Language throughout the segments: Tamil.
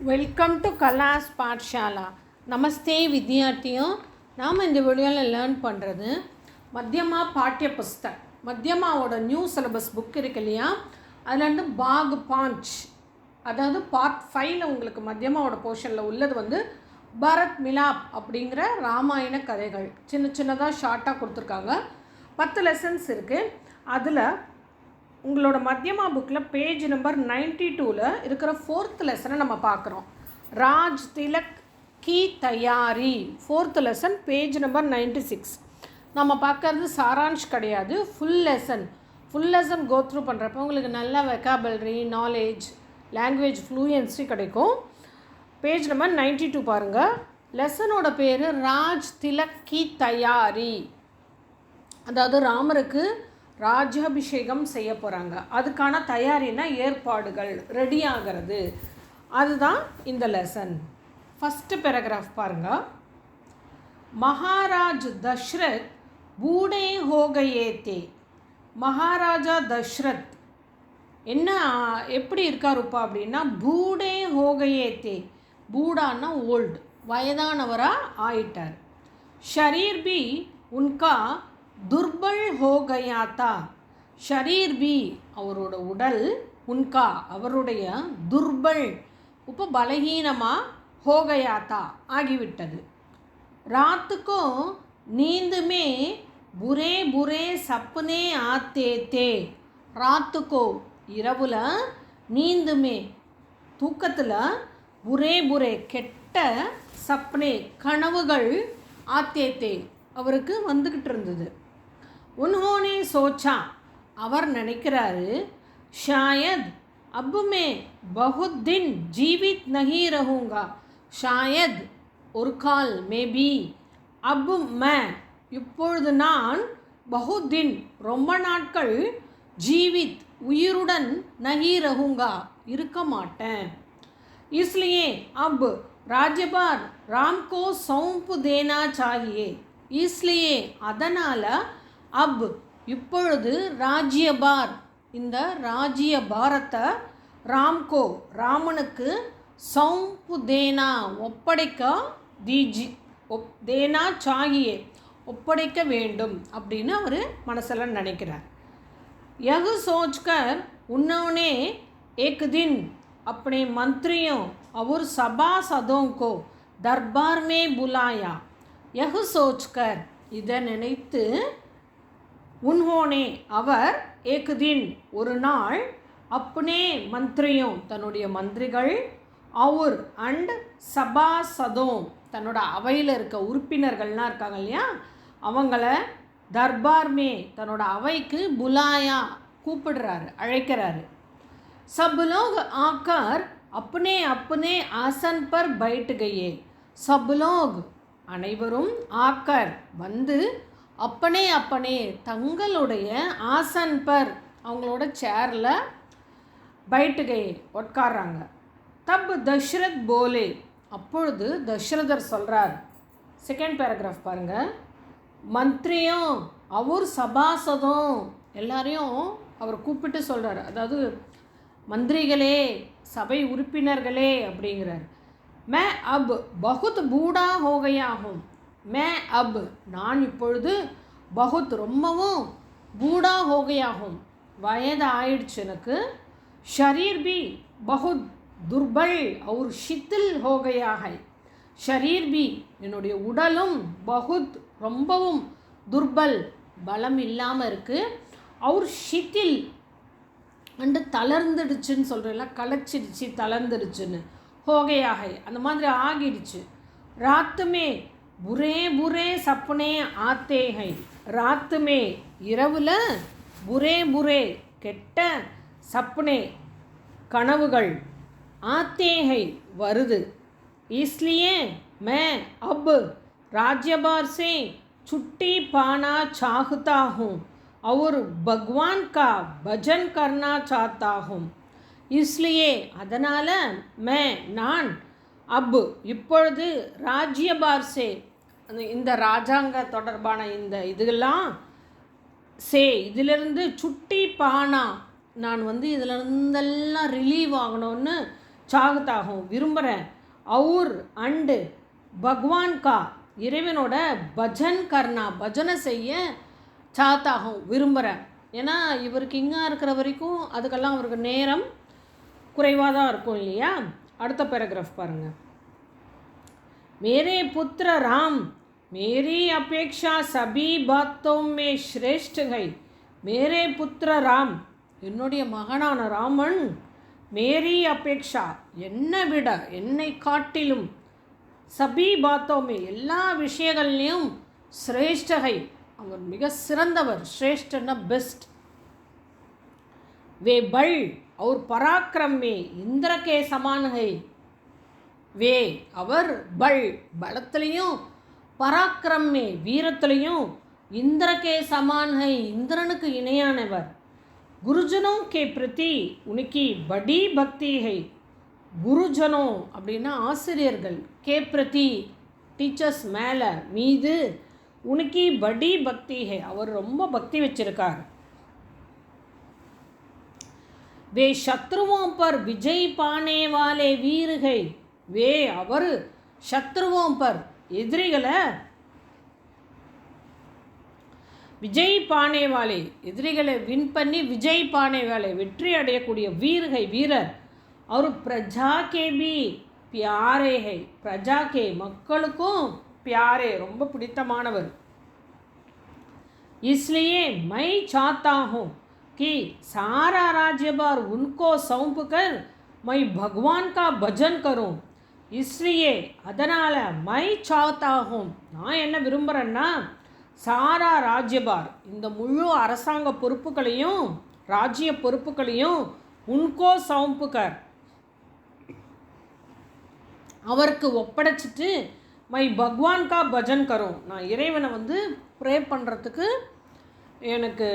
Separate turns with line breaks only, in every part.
Welcome to கலாஸ் Pathshala. நமஸ்தே வித்யார்த்தியும். நாம் இந்த வீடியோவில் லேர்ன் பண்ணுறது மத்தியமா பாட்டிய புஸ்தக். மத்தியமாவோட நியூ சிலபஸ் புக் இருக்கு இல்லையா, அதில் வந்து பாக் பாஞ்ச், அதாவது பார்ட் 5ல் உங்களுக்கு மத்தியமாவோட போர்ஷனில் உள்ளது வந்து பரத் மிலாப் அப்படிங்கிற ராமாயண கதைகள். சின்ன சின்னதாக ஷார்ட்டாக கொடுத்துருக்காங்க. 10 லெசன்ஸ் இருக்குது. அதில் உங்களோட மத்தியமா புக்கில் பேஜ் நம்பர் 92ல் இருக்கிற 4th லெசனை நம்ம பார்க்குறோம். ராஜ் திலக் கி தயாரி 4th லெசன், பேஜ் நம்பர் 96. நம்ம பார்க்கறது சாரான்ஷ் கிடையாது, ஃபுல் லெசன் கோ த்ரூ பண்ணுறப்போ உங்களுக்கு நல்ல வெக்காபுலரி, நாலேஜ், லாங்குவேஜ் ஃப்ளூயன்சி கிடைக்கும். பேஜ் நம்பர் 92 பாருங்கள். லெசனோட பேர் ராஜ் திலக் கி தயாரி, அதாவது ராமருக்கு ராஜாபிஷேகம் செய்ய போகிறாங்க, அதுக்கான தயாரினா ஏற்பாடுகள், ரெடி ஆகிறது, அதுதான் இந்த லெசன். ஃபஸ்ட்டு பேராகிராஃப் பாருங்கள். மகாராஜ் தஷ்ரத் பூடே ஹோகயே தே. மகாராஜா தஷ்ரத் எப்படி இருக்காருப்பா அப்படின்னா, பூடே ஹோகயே தே, பூடான்னா ஓல்டு, வயதானவராக ஆயிட்டார். ஷரீர் பி உன்கா துர்பல் ஹோ கயா தா. ஷரீர் பி அவரோட உடல், உன்கா அவருடைய, துர்பல் இப்போ பலகீனமாக, ஹோ கயா தா ஆகிவிட்டது. ராத்துக்கோ நீந்துமே புரே புரே சப்னே ஆத்தே தே. ராத்துக்கோ இரவுல, நீந்துமே தூக்கத்தில், புரே புரே கெட்ட, சப்னே கனவுகள், ஆத்தே தே அவருக்கு வந்துக்கிட்டு இருந்தது. உன்ஹோனே சோச்சா அவர் நினைக்கிறாரு, ஷாயத் அப் மே பகுத் தின் ஜீவித் நஹி ரஹூங்கா. ஷாயத் ஒரு கால், மேபி, அப் மே இப்பொழுது நான், பகுத் தின் ரொம்ப நாட்கள், ஜீவித் உயிருடன், நஹி ரஹூங்கா இருக்க மாட்டேன். இஸ்லியே அப் ராஜ்யபார் ராம்கோ சௌம்ப் தேனா சாகியே. இஸ்லியே அதனால், அப் இப்பொழுது, ராஜ்யபார் இந்த ராஜ்ய பாரத்தை, ராம்கோ ராமனுக்கு, சௌம்ப் தேனா ஒப்படைக்க, தீஜி தேனா சாகியே ஒப்படைக்க வேண்டும் அப்படின்னு அவர் மனசில் நினைக்கிறார். யஹ் சோச்கர் உன்னோனே ஏக் தின் अपने मंत्रियों और सभासदों को दरबार में बुलाया. यह सोचकर इधर நினைத்து, உன்ஹோனே அவர், ஏக் தின் ஒரு நாள், அப்னே மந்திரியும் தன்னுடைய மந்திரிகள், அவர் அண்ட் சபாசதோம் தன்னோட அவையில் இருக்க உறுப்பினர்கள்லாம் இருக்காங்க இல்லையா, அவங்கள, தர்பார்மே தன்னோட அவைக்கு, புலாயா கூப்பிடுறாரு, அழைக்கிறாரு. सब लोग आकर अपने अपने आसन पर बैठ गए. सब लोग அனைவரும், ஆக்கர் வந்து, அப்பனே அப்பனே தங்களுடைய, ஆசன் பர் அவங்களோட சேரில், பைட்டுகை உட்கார்றாங்க. தப் தஷ்ரத் போலே அப்பொழுது தஷ்ரதர் சொல்கிறார். செகண்ட் பேராகிராஃப் பாருங்கள். மந்திரியும் அவர் சபாசதும் எல்லாரையும் அவர் கூப்பிட்டு சொல்கிறார், அதாவது மந்திரிகளே, சபை உறுப்பினர்களே அப்படிங்கிறார். மே அப் பகுத் பூடா ஹோகையாகும். மே அப் நான் இப்பொழுது, பகுத் ரொம்பவும், பூடா ஹோகையாகும் வயது ஆயிடுச்சு எனக்கு. ஷரீர் பி பகுத் துர்பல் और ஷித்தில் ஹோகையாக. ஷரீர் பி என்னுடைய உடலும், பகுத் ரொம்பவும், துர்பல் பலம் இல்லாமல் இருக்குது, और ஷித்தில் அண்டு தளர்ந்துடுச்சுன்னு சொல்கிறேன்ல, களைச்சிடுச்சு, தளர்ந்துடுச்சுன்னு, ஹோகையாக அந்த மாதிரி ஆகிடுச்சு. ராத்துமே புரே புரே சப்னே ஆத்தேகை. ராத்துமே இரவில், புரே புரே கெட்ட, சப்னே கனவுகள், ஆத்தேகை வருது. இஸ்லியே மே அப் ராஜ்யபார் से छुट्टी पाना चाहता हूँ और भगवान का भजन करना चाहता हूँ. इसलिए அதனால், மே நான், அப் இப்பொழுது, ராஜ்யபார் சே இந்த ராஜாங்க தொடர்பான இந்த இதெல்லாம், சே இதிலிருந்து, சுட்டி பானா நான் வந்து இதிலிருந்தெல்லாம் ரிலீவ் ஆகணும்னு, चाहता हूँ விரும்புகிறேன் और அண்டு பகவான் கா இறைவனோட பஜன் கர்னா பஜனை செய்ய சாத்தா ஹூ விரும்புகிறேன். ஏன்னா இவருக்கு இங்கே இருக்கிற வரைக்கும் அதுக்கெல்லாம் அவருக்கு நேரம் குறைவாக தான் இருக்கும் இல்லையா. அடுத்த பேராகிராஃப் பாருங்கள். मेरे पुत्र राम मेरी अपेक्षा सभी बातों में श्रेष्ठ है. मेरे पुत्र राम என்னுடைய மகனான ராமன் மேரி அபேக்ஷா என்னை விட என்னை காட்டிலும் சபி பாத்தோமே எல்லா விஷயங்கள்லையும் சிரேஷ்டகை அவர் மிக சிறந்தவர். श्रेष्ठன்னா பெஸ்ட். वे बल और पराक्रम में इंद्र के समान है. वे அவர் பல் பலத்திலையும் பராக்கிரம் மே வீரத்திலையும் इंद्र के समान है இந்திரனுக்கு இணையானவர். गुरुजनों के प्रति उनकी बड़ी भक्ति है. குருஜனோ அப்படின்னா ஆசிரியர்கள், கே பிரதி டீச்சர்ஸ் மேலே மீது உனக்கு படி பக்தி ஹே அவர் ரொம்ப பக்தி வச்சிருக்கார். वे शत्रुओं पर विजय पाने वाले वीर है. वे அவர் शत्रुओं पर எதிரிகளை விஜய் பானே வாலே எதிரிகளை வின் பண்ணி விஜய் பானே வாலே வெற்றி அடையக்கூடிய வீர்கை வீரர். और प्रजा के भी प्यारे है. प्रजा के மக்களுக்கும் प्यारे ரொம்ப பிடித்தமானவர். इसलिए मैं चाहता हूँ कि सारा राज्यभार उनको सौंप कर मैं भगवान का भजन करूँ. इसलिए அதனால் मैं चाहता हूँ நான் என்ன விரும்புகிறேன்னா சாரா ராஜ்யபார் இந்த முழு அரசாங்க பொறுப்புகளையும் ராஜ்ய பொறுப்புகளையும் உன்கோ சவும்புகர் அவருக்கு ஒப்படைச்சிட்டு மை பகவான் கா பஜன் கரும் நான் இறைவனை வந்து ப்ரே பண்ணுறதுக்கு எனக்கு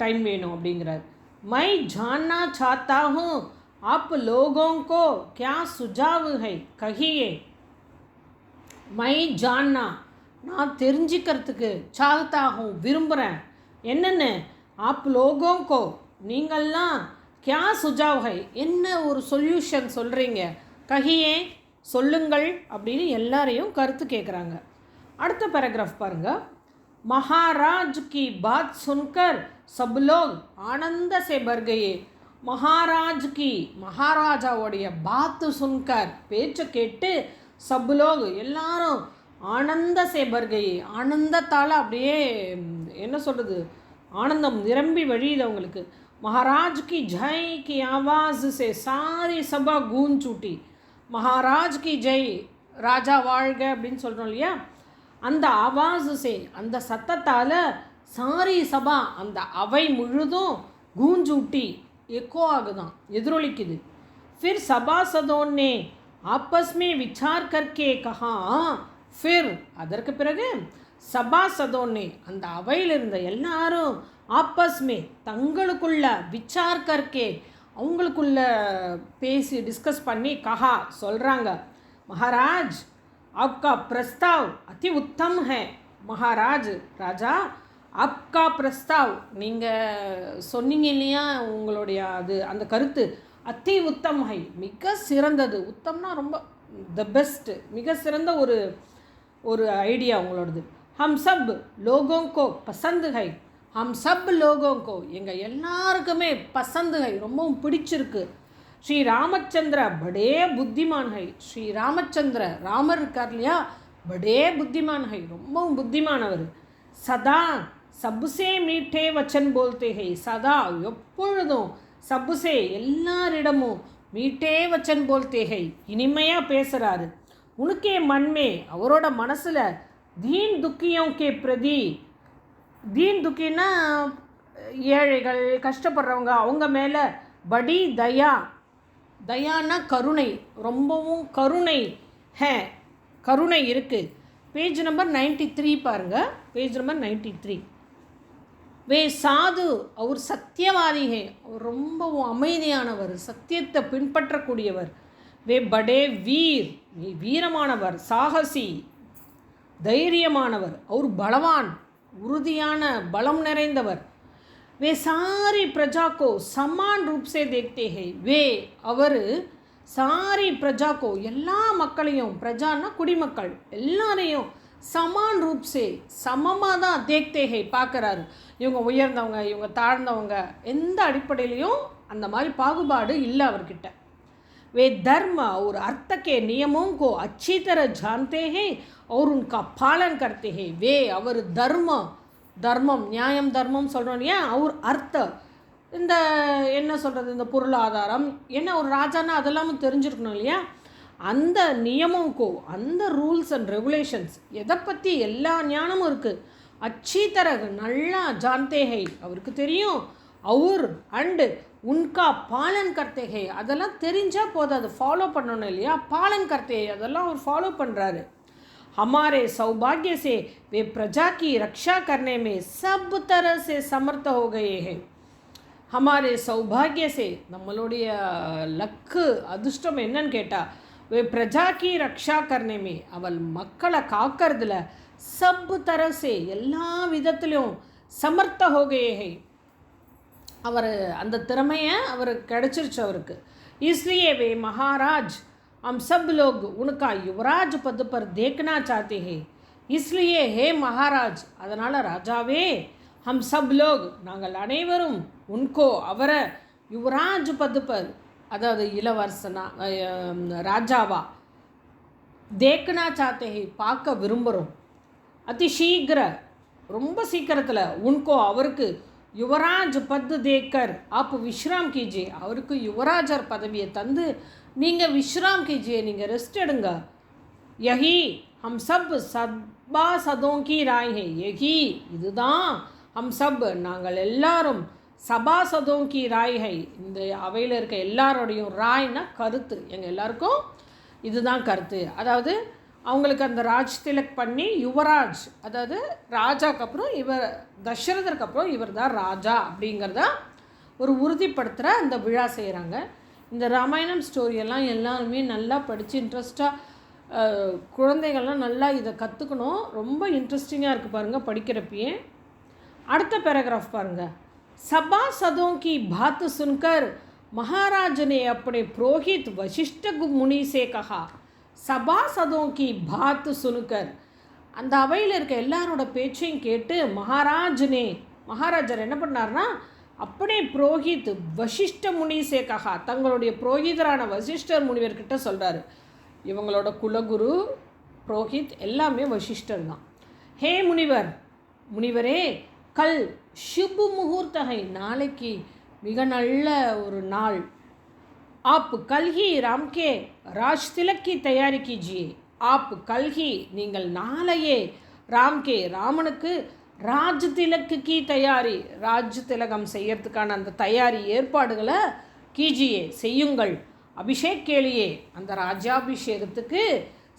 டைம் வேணும் அப்படிங்கிறார். மை ஜான்னா சாத்தா ஹூ आप लोगों को क्या सुझाव है कहिए. மை ஜான்னா நான் தெரிஞ்சுக்கிறதுக்கு சாஹ்தா ஹூ விரும்புகிறேன் என்னென்னு ஆப் லோகோங்கோ நீங்கள்லாம் கியா சுஜாவ் ஹை என்ன ஒரு சொல்யூஷன் சொல்கிறீங்க கஹியே சொல்லுங்கள் அப்படின்னு எல்லாரையும் கருத்து கேட்குறாங்க. அடுத்த பேராகிராஃப் பாருங்கள். महाराज की बात सुनकर सब लोग आनंद से भर गए. महाराज की महाराजाவுடைய बात सुनकर பேச்சை கேட்டு सब लोग எல்லாரும் ஆனந்த से भर गए ஆனந்தத்தால் அப்படியே என்ன சொல்கிறது ஆனந்தம் நிரம்பி வழியுது அவங்களுக்கு. महाराज की जय की आवाज़ से सारी सभा गूंज उठी. महाराज की जय ராஜா வாழ்க அப்படின்னு சொல்கிறோம் இல்லையா அந்த ஆவாஸ் சே அந்த சத்தத்தால் சாரி சபா அந்த அவை முழுதும் கூஞ்சூட்டி எக்கோ ஆகுதான் எதிரொலிக்குது. ஃபிர் சபாசதோं ने आपस में विचार करके कहा. ஃபிர் அதற்கு பிறகு சபாசதோं ने அந்த அவையில் இருந்த எல்லாரும் ஆப்பஸ் மே தங்களுக்குள்ள விச்சார் கர்க்கே அவங்களுக்குள்ள பேசி டிஸ்கஸ் பண்ணி கஹா சொல்கிறாங்க. महाराज आपका प्रस्ताव अति उत्तम है. महाराज ராஜா आपका प्रस्ताव நீங்கள் சொன்னீங்க இல்லையா உங்களுடைய அது அந்த கருத்து அதி உத்தம் ஹை மிக சிறந்தது. உத்தம்னா ரொம்ப த பெஸ்ட் மிக சிறந்த ஒரு ஐடியா உங்களோடது. हम सब लोगों को पसंद है. हम सब लोगों को எங்கள் எல்லாருக்குமே पसंद है ரொம்பவும் பிடிச்சிருக்கு. ஸ்ரீ ராமச்சந்திர படே புத்திமான் ஹை. ஸ்ரீ ராமச்சந்திர ராமர் இருக்கார் இல்லையா படே புத்திமான் ஹை ரொம்பவும் புத்திமானவர். சதா சப்சே மீட்டே வச்சன் போல்தே ஹை. சதா எப்பொழுதும் சப்சே எல்லாரிடமும் மீட்டே வச்சன் போல்தே ஹை இனிமையாக பேசுகிறாரு. உனக்கே மண்மே அவரோட மனசில் தீன் துக்கியோं के प्रति தீன் துக்கின்னா ஏழைகள் கஷ்டப்படுறவங்க அவங்க மேலே படி தயா தயானா கருணை ரொம்பவும் கருணை ஹே கருணை இருக்குது. பேஜ் நம்பர் 93 பாருங்கள். Page number 93. வே சாது அவர் சத்தியவாதி ஹே அவர் ரொம்பவும் அமைதியானவர் சத்தியத்தை பின்பற்றக்கூடியவர். வே படே வீர் வீரமானவர் சாகசி தைரியமானவர். அவர் பலவான் உறுதியான பலம் நிறைந்தவர். वे सारी प्रजा को समान रूप से देखते हैं. वे அவர் சாரி பிரஜா கோ எல்லா மக்களையும், பிரஜான்னா குடிமக்கள் எல்லாரையும் சமான் ரூப் சே சமமாக தான் தேக்தே ஹே பார்க்குறாரு. இவங்க உயர்ந்தவங்க இவங்க தாழ்ந்தவங்க எந்த அடிப்படையிலையும் அந்த மாதிரி பாகுபாடு இல்லை அவர்கிட்ட. वे धर्म और अर्थ के नियमों को अच्छी तरह जानते हैं और उनका पालन करते हैं. वे அவர் தர்மம் நியாயம் தர்மம் சொல்கிறோம் இல்லையா, அவர் அர்த்த இந்த என்ன சொல்கிறது, இந்த பொருளாதாரம் என்ன ஒரு ராஜானா அதெல்லாம் தெரிஞ்சிருக்கணும் இல்லையா, அந்த நியமோங்கோ அந்த ரூல்ஸ் அண்ட் ரெகுலேஷன்ஸ் எதை பற்றி எல்லா ஞானமும் இருக்குது. அச்சி தரகு நல்லா ஜான்தே ஹை அவருக்கு தெரியும். அவர் அண்டு உன்கா பாலன் கர்த்தே ஹே அதெல்லாம் தெரிஞ்சால் போதும், அதை ஃபாலோ பண்ணணும் இல்லையா, பாலன் கர்த்தே அதெல்லாம் அவர் ஃபாலோ பண்ணுறாரு. हमारे सौभाग्य से वे प्रजा की रक्षा करने में सब तरह से समर्थ हो गए हैं. हमारे सौभाग्य से நம்மளுடைய லக்கு அதிர்ஷ்டம் என்னன்னு கேட்டால், वे प्रजा की रक्षा करने में அவள் மக்களை காக்கிறதுல सब तरह से எல்லா விதத்திலும் समर्थ हो गए हैं. அவர் அந்த திறமையை அவருக்கு கிடச்சிருச்சு அவருக்கு. इसलिए वे महाराज हम सब लोग उनका युवराज पद पर देखना चाहते हैं. इसलिए हे महाराज அதனால் ராஜாவே, हम सब लोग நாங்கள் அனைவரும் உன்கோ அவரை யுவராஜ் பது பர் அதாவது இளவரசனா ராஜாவா தேக்கனா சாத்தே பார்க்க விரும்புகிறோம். அதிசீக்கிர ரொம்ப சீக்கிரத்தில் உன்கோ அவருக்கு யுவராஜ் பத் தேக்கர் ஆப் விஸ்ராம் கீஜே அவருக்கு யுவராஜர் பதவியை தந்து நீங்கள் விஸ்ராம் கீஜியே நீங்கள் ரெஸ்ட் எடுங்க. யஹி ஹம் சப் சபாசதோं की राय है. யஹி இதுதான் ஹம் சப் நாங்கள் எல்லாரும் சபாசதோं की राय है இந்த அவையில் இருக்க எல்லாரோடையும் ராய்னா கருத்து, எங்கள் எல்லாருக்கும் இதுதான் கருத்து. அதாவது அவங்களுக்கு அந்த ராஜ் திலக் பண்ணி யுவராஜ் அதாவது ராஜாக்கு அப்புறம் இவர் தசரதருக்கு அப்புறம் இவர் தான் ராஜா அப்படிங்கிறத ஒரு உறுதிப்படுத்துகிற அந்த விழா செய்கிறாங்க. இந்த ராமாயணம் ஸ்டோரியெல்லாம் எல்லாருமே நல்லா படித்து இன்ட்ரெஸ்டாக குழந்தைகள்லாம் நல்லா இதை கற்றுக்கணும். ரொம்ப இன்ட்ரெஸ்டிங்காக இருக்குது பாருங்கள் படிக்கிறப்பயே. அடுத்த பேராகிராஃப் பாருங்கள். सभासदों की बात सुनकर महाराज ने अपने पुरोहित वशिष्ठ मुनि से कहा. सभासदों की बात सुनकर அந்த அவையில் இருக்க எல்லாரோட பேச்சையும் கேட்டு மகாராஜர் என்ன பண்ணார்னா, அப்படியே புரோஹித் வசிஷ்ட முனி சே கஹா தங்களுடைய புரோஹிதரான வசிஷ்டர் முனிவர்கிட்ட சொல்கிறாரு. இவங்களோட குலகுரு புரோஹித் எல்லாமே வசிஷ்டர் தான். ஹே முனிவரே கல் शुभ मुहूर्त है நாளைக்கு மிக நல்ல ஒரு நாள். आप कल ही राम के राज तिलक की तैयारी कीजिए. आप कल ही நீங்கள் நாளையே ராமனுக்கு ராஜ் திலக் கி தயாரி ராஜ் திலகம் செய்யறதுக்கான அந்த தயாரி ஏற்பாடுகளை கீஜியே செய்யுங்கள். அபிஷேக் கேளியே அந்த ராஜாபிஷேகத்துக்கு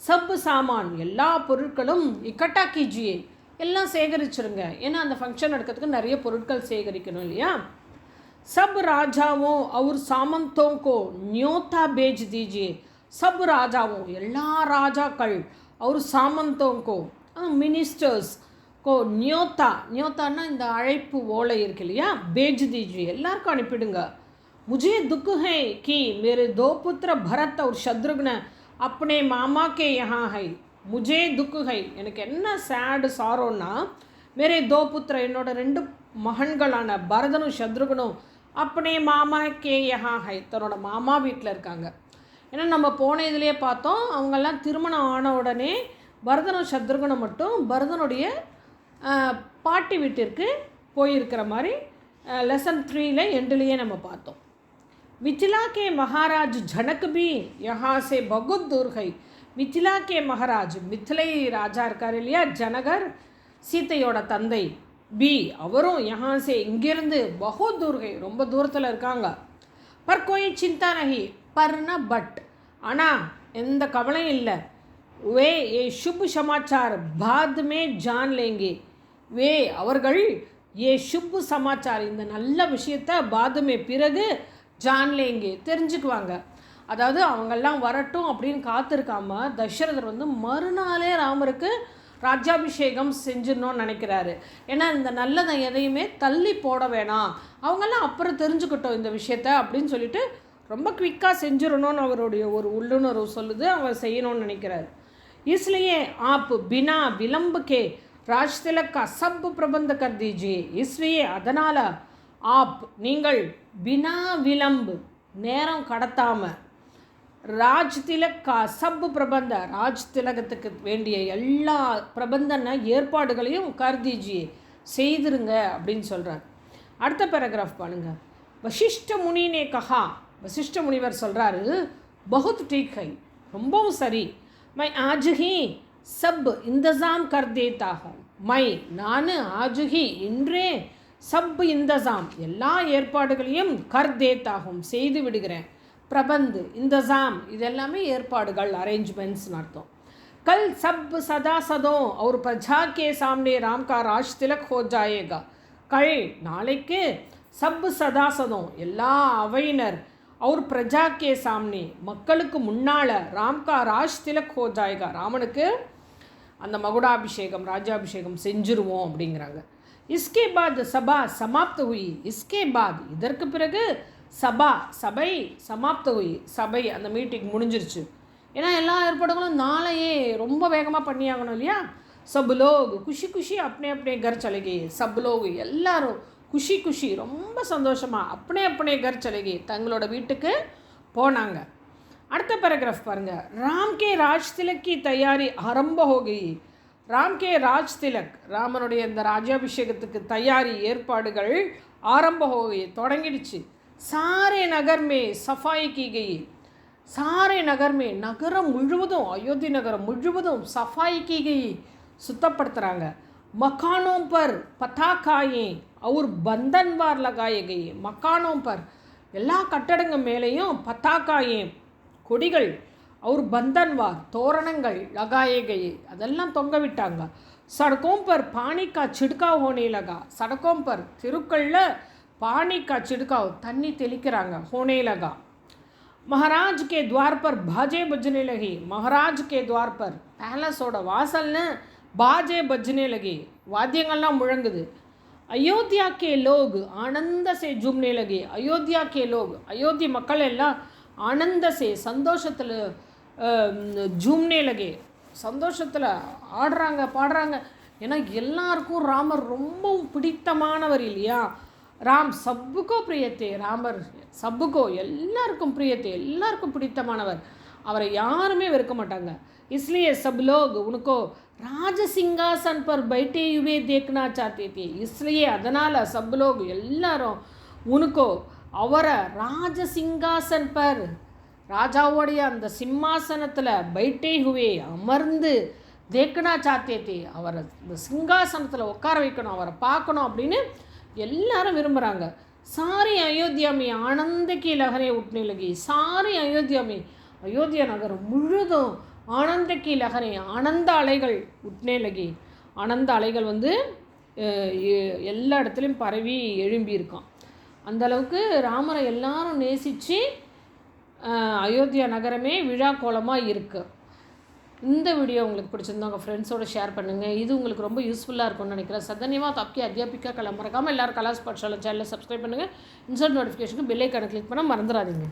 சப் சாமான் எல்லா பொருட்களும் இக்கட்டா கீஜியே எல்லாம் சேகரிச்சிருங்க. ஏன்னா அந்த ஃபங்க்ஷன் நடக்கிறதுக்கு நிறைய பொருட்கள் சேகரிக்கணும் இல்லையா. सब राजाओं और सामंतों को न्योता भेज दीजिए. सब राजाओं எல்லா ராஜாக்கள் और सामंतों को मिनिस्टर्स को न्योताना இந்த அழைப்பு ஓலை இருக்கு இல்லையா, भेज दीजिए எல்லாருக்கும் அனுப்பிடுங்க. मुझे दुख है कि मेरे दो पुत्र भरत और शत्रुघ्न अपने मामा के यहाँ है. मुझे दुख है எனக்கு என்ன சேடு சாரோன்னா, मेरे दो पुत्र என்னோட 2 மகன்களான பரதனும் சத்ருகனும் अपने மாமா கே யஹா ஹை தன்னோட மாமா வீட்டில் இருக்காங்க. ஏன்னா நம்ம போன இதிலே பார்த்தோம், அவங்கெல்லாம் திருமணம் ஆன உடனே பரதனும் சத்ருகனும் மட்டும் பரதனுடைய பாட்டி வீட்டிற்கு போயிருக்கிற மாதிரி லெசன் 3ல எண்டுலேயே நம்ம பார்த்தோம். मिथिला के महाराज जनक भी यहाँ से बहुत दूर है. मिथिला के महाराज मिथिலை ராஜா இருக்கார் இல்லையா ஜனகர், சீத்தையோட தந்தை பி அவரும் यहाँ से இங்கிருந்து बहुत दूर है ரொம்ப தூரத்தில் இருக்காங்க. पर कोई चिंता नहीं परना बट ஆனால் எந்த கவலையும் இல்லை. वे ये शुभ समाचार बाद में जान लेंगे. वे அவர்கள் ये शुभ समाचार இந்த நல்ல விஷயத்தை बाद में பிறகு ஜான்லேங்கே தெரிஞ்சுக்குவாங்க. அதாவது அவங்கெல்லாம் வரட்டும் அப்படின்னு காத்திருக்காம தசரதர் மறுநாளே ராமருக்கு ராஜ்யாபிஷேகம் செஞ்சிடணும்னு நினைக்கிறாரு. ஏன்னா இந்த நல்லதை எதையுமே தள்ளி போட வேணாம், அவங்கெல்லாம் அப்புறம் தெரிஞ்சுக்கிட்டோம் இந்த விஷயத்த அப்படின்னு சொல்லிட்டு ரொம்ப குவிக்காக செஞ்சிடணும்னு அவருடைய ஒரு உள்ளுணர்வு சொல்லுது, அவர் செய்யணும்னு நினைக்கிறார். इसलिए आप बिना विलंब के राज तिलक का सब प्रबंध कर दीजिए. इसलिए அதனால் ஆப் நீங்கள் பினா விலம்பு நேரம் கடத்தாமல் ராஜ் திலக் கா சப் பிரபந்த ராஜ் திலகத்துக்கு வேண்டிய எல்லா பிரபந்தன ஏற்பாடுகளையும் கர்தீஜியே செய்திருங்க அப்படின்னு சொல்கிறார். அடுத்த பேராகிராஃப் பாருங்க. வசிஷ்ட முனினே கஹா, வசிஷ்ட முனிவர் சொல்கிறாரு, பகுத் டீக் ஹை, ரொம்பவும் சரி. மை ஆஜ் ஹி சப் இந்தசாம் கர் தேதா ஹூம். மை நான் ஆஜ் ஹி இன்றே சப் இந்தசாம் எல்லா ஏற்பாடுகளையும் கர் தேதாகும் செய்து விடுகிறேன். பிரபந்த் இந்தசாம் இதெல்லாமே ஏற்பாடுகள், அரேஞ்ச்மெண்ட்ஸ்னு அர்த்தம். கல் சப் சதா சதோ और प्रजा के सामने राम का राज तिलक हो जाएगा. கல் நாளைக்கு சப் சதா சதோ எல்லா அவையினர் और प्रजा के सामने மக்களுக்கு முன்னால் ராம் கா ராஜ் திலக் ஹோ ஜாயேகா ராமனுக்கு அந்த மகுடாபிஷேகம் ராஜாபிஷேகம் செஞ்சுருவோம் அப்படிங்கிறாங்க. इसके बाद सभा समाप्त हुई. इसके बाद இதற்கு பிறகு சபா சபை சமாப்த हुई. சபை அந்த மீட்டிங் முடிஞ்சிருச்சு. ஏன்னா எல்லா ஏற்பாடுகளும் நாளையே ரொம்ப வேகமாக பண்ணியாகணும் இல்லையா. சப் லோக் குஷி குஷி अपने अपने घर चले गए. சப் லோக் எல்லாரும் குஷி குஷி ரொம்ப சந்தோஷமாக अपने अपने घर चले गए தங்களோட வீட்டுக்கு போனாங்க. அடுத்த பேராகிராஃப் பாருங்கள். ராம் கே ராஜ் திலக் கி தயாரி ஆரம்ப हो गई. ராம் கே ராஜ் திலக் ராமனுடைய இந்த ராஜாபிஷேகத்துக்கு தயாரி ஏற்பாடுகள் ஆரம்ப ஹோகி தொடங்கிடுச்சு. சாரே நகர் மே சஃபாய் கி கई. சாரே நகர் மே நகரம் முழுவதும் அயோத்தி நகரம் முழுவதும் சஃபாய் கி கई சுத்தப்படுத்துகிறாங்க. மக்கானோं पर पताकाएं और बंधनवार लगाए गए. मकानों पर எல்லா கட்டடங்க மேலேயும் பத்தாக்காயே கொடிகள் और बंधनवार तोरणங்கள் लगाए गए அதெல்லாம் தொங்க விட்டாங்க. सड़कों पर पानी का छिड़काव होने लगा. सड़कों पर திருக்கல்ல पानी का छिड़काव தண்ணி தெளிக்கிறாங்க होने लगा. महाराज के द्वार पर बाजे बजने लगी. महाराज के द्वार पर पैलेसோட வாசல்ல बाजे बजने लगे வாத்தியங்கள்லாம் முழங்குது. अयोध्या के लोग आनंद से झूमने लगे. अयोध्या के लोग अयोध्या மக்கள் எல்லாம் ஆனந்த से சந்தோஷத்தில் ஜூம்னே லகே சந்தோஷத்தில் ஆடுறாங்க பாடுறாங்க. ஏன்னா எல்லாருக்கும் ராமர் ரொம்பவும் பிடித்தமானவர் இல்லையா. ராம் சப்புக்கோ பிரியத்தே. ராமர் சப்புக்கோ எல்லாருக்கும் பிரியத்தே எல்லாருக்கும் பிடித்தமானவர். அவரை யாருமே வெறுக்க மாட்டாங்க. इसलिए सब लोग उनको राज सिंहासन पर बैठे हुए देखना चाहते थे. इसलिए அதனால் सब लोग எல்லாரும் उनको அவரை ராஜ சிங்காசன் பர் ராஜாவுடைய அந்த சிம்மாசனத்தில் பைட்டே ஹுவே அமர்ந்து தேக்கனா சாத்தேத்தே அவரை இந்த சிங்காசனத்தில் உட்கார வைக்கணும், அவரை பார்க்கணும் அப்படின்னு எல்லாரும் விரும்புகிறாங்க. சாரி அயோத்தியா மே ஆனந்த கி லஹரே உட்னே லகி. சாரி அயோத்தியா மே அயோத்தியா நகரம் முழுதும் ஆனந்த கி லஹரே ஆனந்த அலைகள் உட்னே லகி. ஆனந்த அலைகள் எல்லா இடத்துலையும் பரவி எழும்பியிருக்கான். அந்தளவுக்கு ராமரை எல்லாரும் நேசித்து அயோத்தியா நகரமே விழா கோலமாக இருக்குது. இந்த வீடியோ உங்களுக்கு பிடிச்சிருந்தா உங்கள் ஃப்ரெண்ட்ஸோடு ஷேர் பண்ணுங்கள். இது உங்களுக்கு ரொம்ப யூஸ்ஃபுல்லாக இருக்கும்னு நினைக்கிறேன். சதன்யமாக आपकी अध्यापिका कला மறக்காமல் எல்லோரும் கலாஸ் பாடசாலை சேனலை சப்ஸ்கிரைப் பண்ணுங்கள். இன்சர்ட் நோட்டிஃபிகேஷனுக்கு பெல் ஐக்கானை கிளிக் பண்ண மறந்துடாதீங்க.